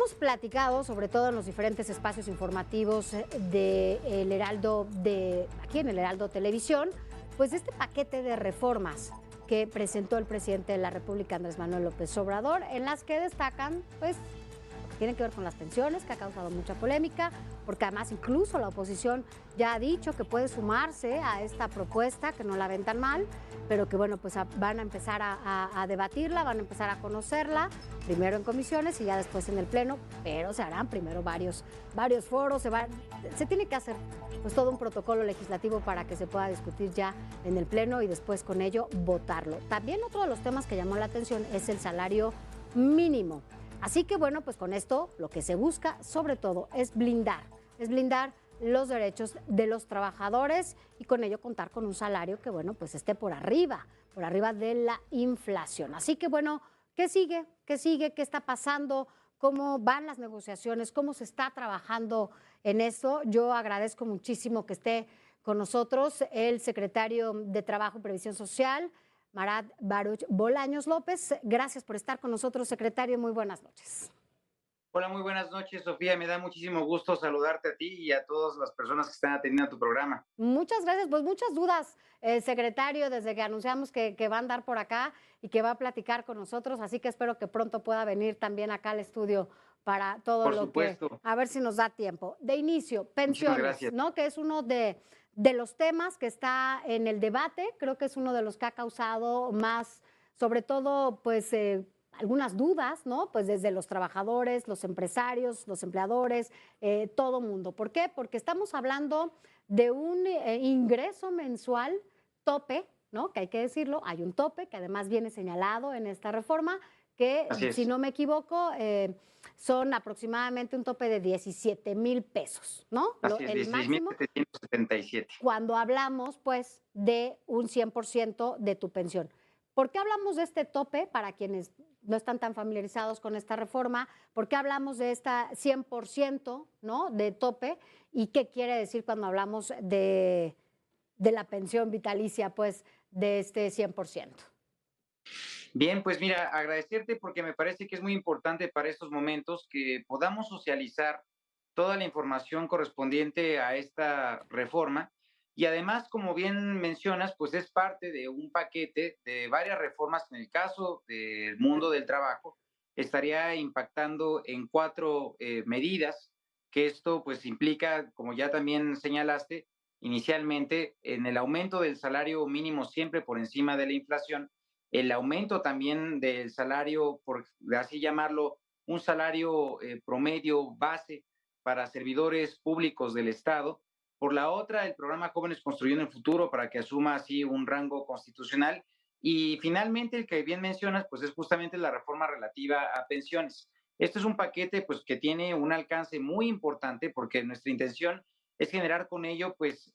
Hemos platicado, sobre todo en los diferentes espacios informativos de El Heraldo, aquí en El Heraldo Televisión, pues este paquete de reformas que presentó el presidente de la República, Andrés Manuel López Obrador, en las que destacan, pues, lo que tiene que ver con las pensiones, que ha causado mucha polémica, porque además incluso la oposición ya ha dicho que puede sumarse a esta propuesta, que no la ven tan mal, pero que bueno, pues van a empezar a debatirla, van a empezar a conocerla, primero en comisiones y ya después en el Pleno, pero se harán primero varios foros, se tiene que hacer pues todo un protocolo legislativo para que se pueda discutir ya en el Pleno y después con ello votarlo. También otro de los temas que llamó la atención es el salario mínimo. Así que bueno, pues con esto lo que se busca sobre todo es blindar los derechos de los trabajadores y con ello contar con un salario que bueno, pues esté por arriba de la inflación. Así que bueno, ¿qué sigue? ¿Qué sigue? ¿Qué está pasando? ¿Cómo van las negociaciones? ¿Cómo se está trabajando en eso? Yo agradezco muchísimo que esté con nosotros el secretario de Trabajo y Previsión Social, Marat Baruch Bolaños López. Gracias por estar con nosotros, secretario. Muy buenas noches. Hola, muy buenas noches, Sofía. Me da muchísimo gusto saludarte a ti y a todas las personas que están atendiendo tu programa. Muchas gracias. Pues muchas dudas, secretario, desde que anunciamos que va a andar por acá y que va a platicar con nosotros. Así que espero que pronto pueda venir también acá al estudio para todo Por lo que, supuesto. a ver si nos da tiempo. De inicio, Muchísimas pensiones, gracias. ¿no? Que es uno de los temas que está en el debate. Creo que es uno de los que ha causado más, sobre todo, pues, algunas dudas, ¿no? Pues desde los trabajadores, los empresarios, los empleadores, todo mundo. ¿Por qué? Porque estamos hablando de un ingreso mensual tope, ¿no? Que hay que decirlo, hay un tope que además viene señalado en esta reforma, que Así si es. no me equivoco, son aproximadamente un tope de 17,000 pesos, ¿no? Así es, El dieciséis mil máximo setecientos setenta y siete. cuando hablamos, pues, de un 100% de tu pensión. ¿Por qué hablamos de este tope para quienes no están tan familiarizados con esta reforma? ¿Por qué hablamos de esta 100%, ¿no? De tope? ¿Y qué quiere decir cuando hablamos de la pensión vitalicia, pues, de este 100%? Bien, pues mira, agradecerte porque me parece que es muy importante para estos momentos que podamos socializar toda la información correspondiente a esta reforma. Y además, como bien mencionas, pues es parte de un paquete de varias reformas. En el caso del mundo del trabajo, estaría impactando en cuatro medidas, que esto pues implica, como ya también señalaste, inicialmente en el aumento del salario mínimo siempre por encima de la inflación, el aumento también del salario, por así llamarlo, un salario promedio base para servidores públicos del Estado. Por la otra, el programa Jóvenes Construyendo el Futuro para que asuma así un rango constitucional. Y finalmente, el que bien mencionas, pues es justamente la reforma relativa a pensiones. Este es un paquete pues que tiene un alcance muy importante porque nuestra intención es generar con ello pues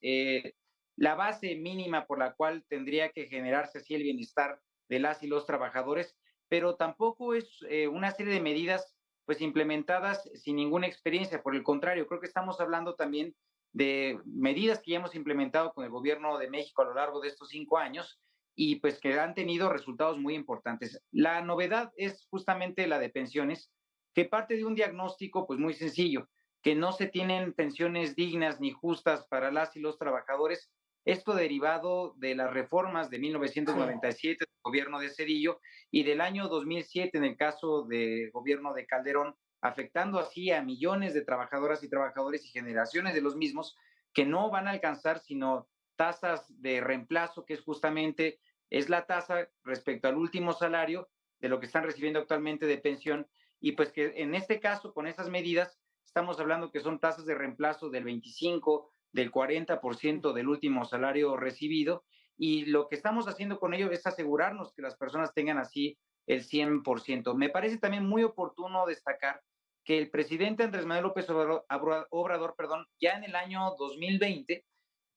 la base mínima por la cual tendría que generarse así el bienestar de las y los trabajadores, pero tampoco es una serie de medidas pues implementadas sin ninguna experiencia. Por el contrario, creo que estamos hablando también de medidas que ya hemos implementado con el gobierno de México a lo largo de estos 5 años y pues que han tenido resultados muy importantes. La novedad es justamente la de pensiones, que parte de un diagnóstico pues muy sencillo, que no se tienen pensiones dignas ni justas para las y los trabajadores, esto derivado de las reformas de Sí. 1997 del gobierno de Cedillo y del año 2007 en el caso del gobierno de Calderón, afectando así a millones de trabajadoras y trabajadores y generaciones de los mismos que no van a alcanzar sino tasas de reemplazo, que es justamente es la tasa respecto al último salario de lo que están recibiendo actualmente de pensión, y pues que en este caso con estas medidas estamos hablando que son tasas de reemplazo del 25, del 40% del último salario recibido, y lo que estamos haciendo con ello es asegurarnos que las personas tengan así el 100%. Me parece también muy oportuno destacar que el presidente Andrés Manuel López Obrador, perdón, ya en el año 2020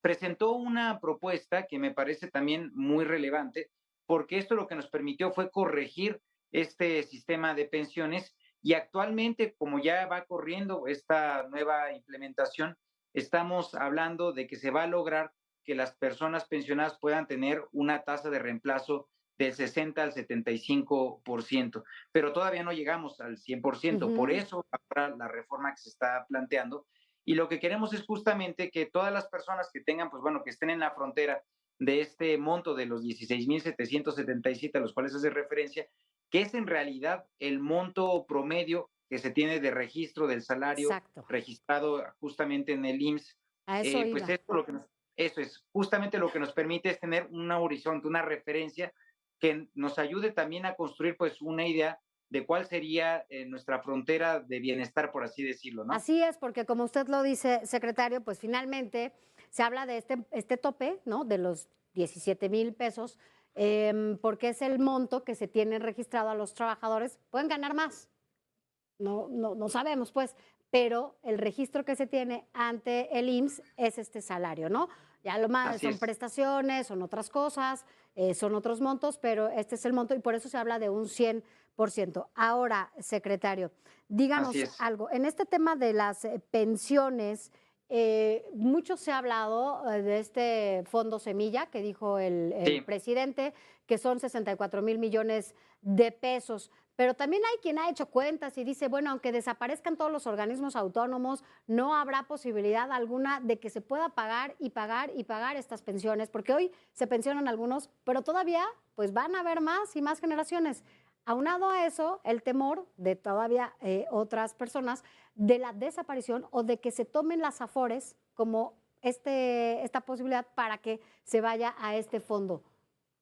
presentó una propuesta que me parece también muy relevante, porque esto lo que nos permitió fue corregir este sistema de pensiones y actualmente, como ya va corriendo esta nueva implementación, estamos hablando de que se va a lograr que las personas pensionadas puedan tener una tasa de reemplazo del 60 al 75%, pero todavía no llegamos al 100%. Por Ujú. eso ahora la reforma que se está planteando y lo que queremos es justamente que todas las personas que tengan, pues bueno, que estén en la frontera de este monto de los 16,777 a los cuales hace referencia, que es en realidad el monto promedio que se tiene de registro del salario Exacto, registrado justamente en el IMSS. a eso Pues iba. eso es justamente lo que nos permite es tener un horizonte, una referencia que nos ayude también a construir pues una idea de cuál sería nuestra frontera de bienestar, por así decirlo, ¿no? Así es, porque como usted lo dice, secretario, pues finalmente se habla de este tope, ¿no? De los 17,000 pesos, porque es el monto que se tiene registrado a los trabajadores. Pueden ganar más, no sabemos, pues, pero el registro que se tiene ante el IMSS es este salario, ¿no? Ya lo más Así son es, prestaciones, son otras cosas, son otros montos, pero este es el monto y por eso se habla de un 100%. Ahora, secretario, así díganos es. algo. En este tema de las pensiones, mucho se ha hablado de este fondo semilla que dijo el Sí, presidente, que son 64,000 millones de pesos. Pero también hay quien ha hecho cuentas y dice, bueno, aunque desaparezcan todos los organismos autónomos, no habrá posibilidad alguna de que se pueda pagar y pagar y pagar estas pensiones, porque hoy se pensionan algunos, pero todavía pues van a haber más y más generaciones. Aunado a eso, el temor de todavía otras personas de la desaparición o de que se tomen las afores como esta posibilidad para que se vaya a este fondo.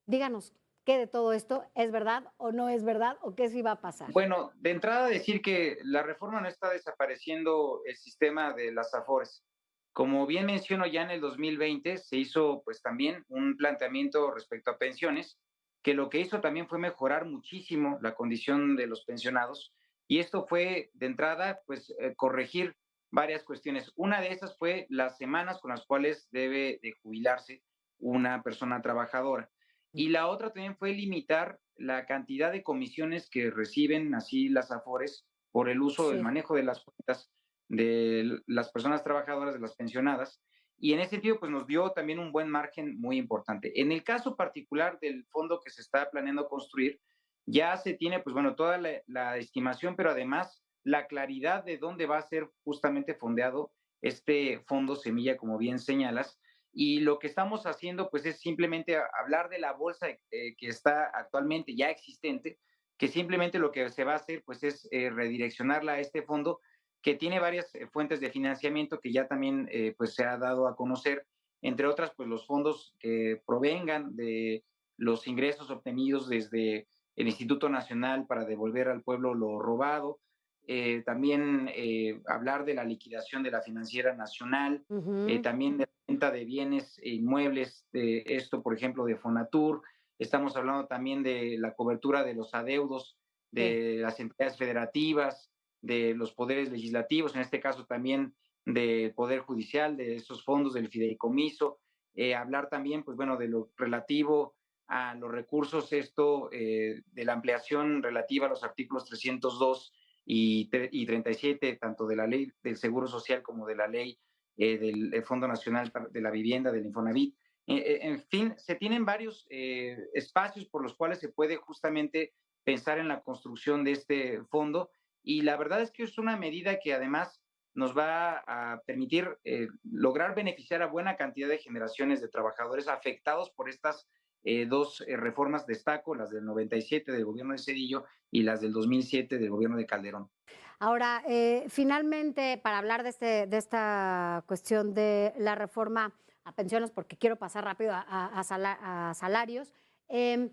Díganos, ¿qué de todo esto es verdad o no es verdad o qué sí va a pasar? bueno, de entrada decir que la reforma no está desapareciendo el sistema de las AFORES. Como bien menciono, ya en el 2020 se hizo pues también un planteamiento respecto a pensiones, que lo que hizo también fue mejorar muchísimo la condición de los pensionados y esto fue de entrada pues corregir varias cuestiones. Una de esas fue las semanas con las cuales debe de jubilarse una persona trabajadora. Y la otra también fue limitar la cantidad de comisiones que reciben así las AFORES por el uso, el Sí. manejo de las cuentas de las personas trabajadoras, de las pensionadas. Y en ese sentido, pues nos dio también un buen margen muy importante. En el caso particular del fondo que se está planeando construir, ya se tiene, pues bueno, toda la estimación, pero además la claridad de dónde va a ser justamente fondeado este fondo semilla, como bien señalas, y lo que estamos haciendo, pues, es simplemente hablar de la bolsa que está actualmente ya existente, que simplemente lo que se va a hacer, pues, es redireccionarla a este fondo que tiene varias fuentes de financiamiento que ya también, pues, se ha dado a conocer, entre otras, pues, los fondos que provengan de los ingresos obtenidos desde el Instituto Nacional para devolver al pueblo lo robado, también hablar de la liquidación de la Financiera Nacional, Ujú. también de venta de bienes e inmuebles, de esto, por ejemplo, de Fonatur. Estamos hablando también de la cobertura de los adeudos Sí. de las entidades federativas, de los poderes legislativos, en este caso también del Poder Judicial, de esos fondos del fideicomiso. Hablar también, pues bueno, de lo relativo a los recursos, esto de la ampliación relativa a los artículos 302 y 37, tanto de la ley del Seguro Social como de la ley del Fondo Nacional de la Vivienda, del Infonavit. En fin, se tienen varios espacios por los cuales se puede justamente pensar en la construcción de este fondo y la verdad es que es una medida que además nos va a permitir lograr beneficiar a buena cantidad de generaciones de trabajadores afectados por estas dos reformas, destaco, las del 97 del gobierno de Cedillo y las del 2007 del gobierno de Calderón. Ahora, finalmente, para hablar de esta cuestión de la reforma a pensiones, porque quiero pasar rápido a salarios, em,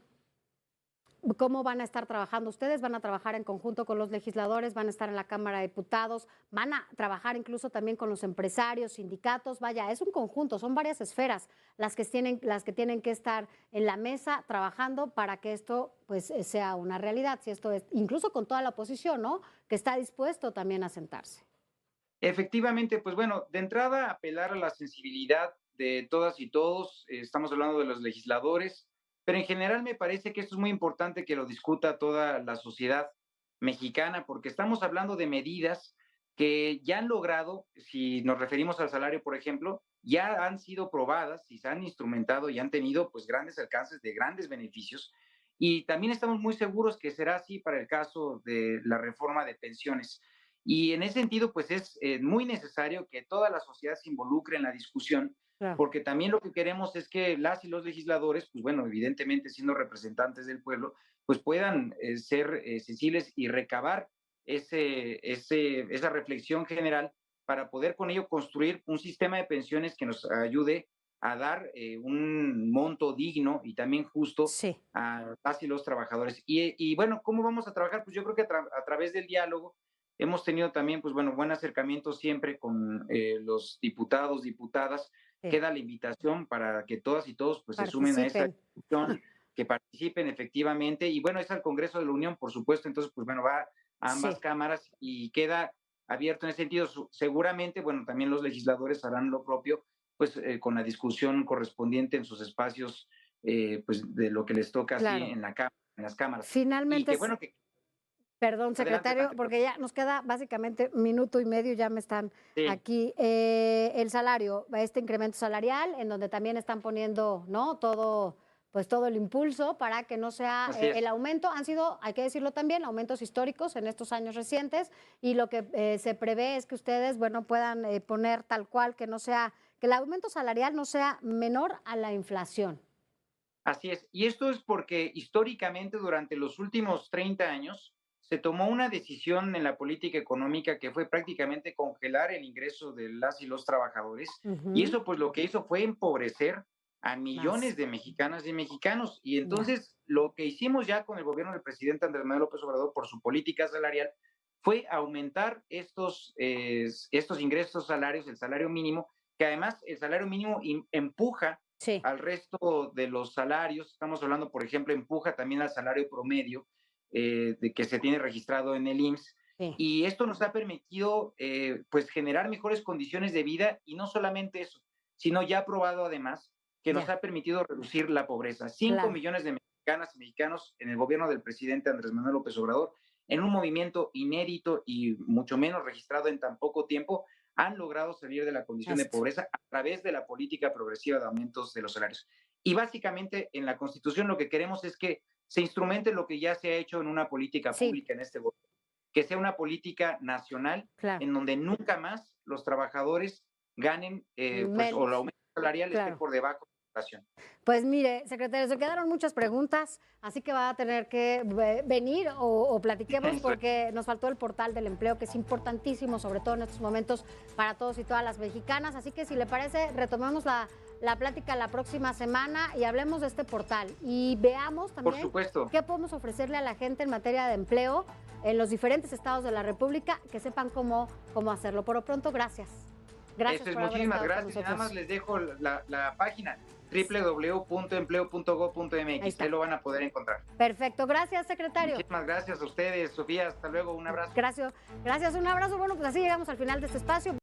¿cómo van a estar trabajando ustedes? ¿Van a trabajar en conjunto con los legisladores? ¿Van a estar en la Cámara de Diputados? ¿Van a trabajar incluso también con los empresarios, sindicatos? Vaya, es un conjunto, son varias esferas las que tienen que estar en la mesa trabajando para que esto pues sea una realidad, si esto es, incluso con toda la oposición, ¿no? Que está dispuesto también a sentarse. Efectivamente, pues bueno, de entrada apelar a la sensibilidad de todas y todos, estamos hablando de los legisladores, pero en general me parece que esto es muy importante que lo discuta toda la sociedad mexicana, porque estamos hablando de medidas que ya han logrado, si nos referimos al salario, por ejemplo, ya han sido probadas y se han instrumentado y han tenido pues grandes alcances de grandes beneficios Y también estamos muy seguros que será así para el caso de la reforma de pensiones. Y en ese sentido, pues es muy necesario que toda la sociedad se involucre en la discusión, Claro. porque también lo que queremos es que las y los legisladores, pues bueno, evidentemente siendo representantes del pueblo, pues puedan ser sensibles y recabar esa reflexión general para poder con ello construir un sistema de pensiones que nos ayude a dar un monto digno y también justo Sí, a las y los trabajadores. Y bueno, ¿cómo vamos a trabajar? Pues yo creo que a través del diálogo hemos tenido también, pues bueno, buen acercamiento siempre con los diputados, diputadas. sí, Queda la invitación para que todas y todos pues se sumen a esa participen. discusión, que participen efectivamente. Y bueno, es al Congreso de la Unión, por supuesto, entonces pues bueno, va a ambas Sí, cámaras y queda abierto en ese sentido. Seguramente, bueno, también los legisladores harán lo propio, pues con la discusión correspondiente en sus espacios, pues de lo que les toca así claro. en las cámaras. Y Finalmente, que bueno, que perdón, adelante, secretario, adelante, perdón. porque ya nos queda básicamente minuto y medio, ya me están Sí, aquí. El salario, este incremento salarial, en donde también están poniendo, ¿no? Todo, pues todo el impulso para que no sea así el es. aumento. Han sido, hay que decirlo también, aumentos históricos en estos años recientes y lo que se prevé es que ustedes, bueno, puedan poner tal cual que no sea, que el aumento salarial no sea menor a la inflación. Así es. Y esto es porque históricamente durante los últimos 30 años se tomó una decisión en la política económica que fue prácticamente congelar el ingreso de las y los trabajadores. Y Ujú. eso pues lo que hizo fue empobrecer a Más, millones de mexicanas y mexicanos. Y ya, entonces lo que hicimos ya con el gobierno del presidente Andrés Manuel López Obrador por su política salarial fue aumentar estos ingresos salarios, el salario mínimo, que además el salario mínimo empuja sí, al resto de los salarios. Estamos hablando, por ejemplo, empuja también al salario promedio de que se tiene registrado en el IMSS. sí, Y esto nos ha permitido pues generar mejores condiciones de vida y no solamente eso, sino ya probado además que nos ya, ha permitido reducir la pobreza. 5 claro. millones de mexicanas y mexicanos en el gobierno del presidente Andrés Manuel López Obrador, en un movimiento inédito y mucho menos registrado en tan poco tiempo, han logrado salir de la condición de Esto. pobreza a través de la política progresiva de aumentos de los salarios. Y básicamente en la Constitución lo que queremos es que se instrumente lo que ya se ha hecho en una política Sí, pública en este gobierno, que sea una política nacional claro. en donde nunca más los trabajadores ganen, pues, o el Menos, aumento salarial esté claro. por debajo de la inflación. Pues mire, secretario, se quedaron muchas preguntas, así que va a tener que venir o platiquemos Eso es. porque nos faltó el portal del empleo, que es importantísimo, sobre todo en estos momentos, para todos y todas las mexicanas. Así que si le parece, retomemos la plática la próxima semana y hablemos de este portal y veamos Por también supuesto. qué podemos ofrecerle a la gente en materia de empleo en los diferentes estados de la República, que sepan cómo hacerlo. Por lo pronto, gracias. Gracias Eso es, por haber muchísimas estado con gracias. Y nada más nosotros. les dejo la página Ahí www.empleo.gov.mx. Ahí está. lo van a poder encontrar. Perfecto. Gracias, secretario. Muchísimas gracias a ustedes, Sofía. Hasta luego. Un abrazo. Gracias, un abrazo. Bueno, pues así llegamos al final de este espacio.